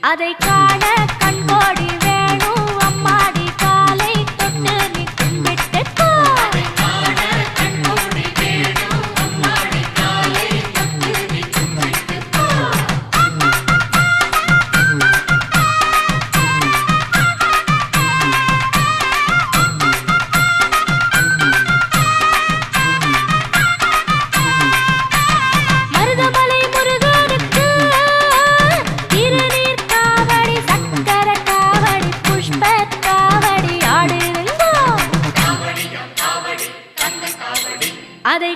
அதை காண கண்கோடி வேணும் அம்மாடி காலை தொட்டு நீ கும்பிட்டு போ. மருதமலை முருகனுக்கு திருநீர் காவடி சக்கர காவடி புஷ்ப காவடி ஆடுங்கோ. அதை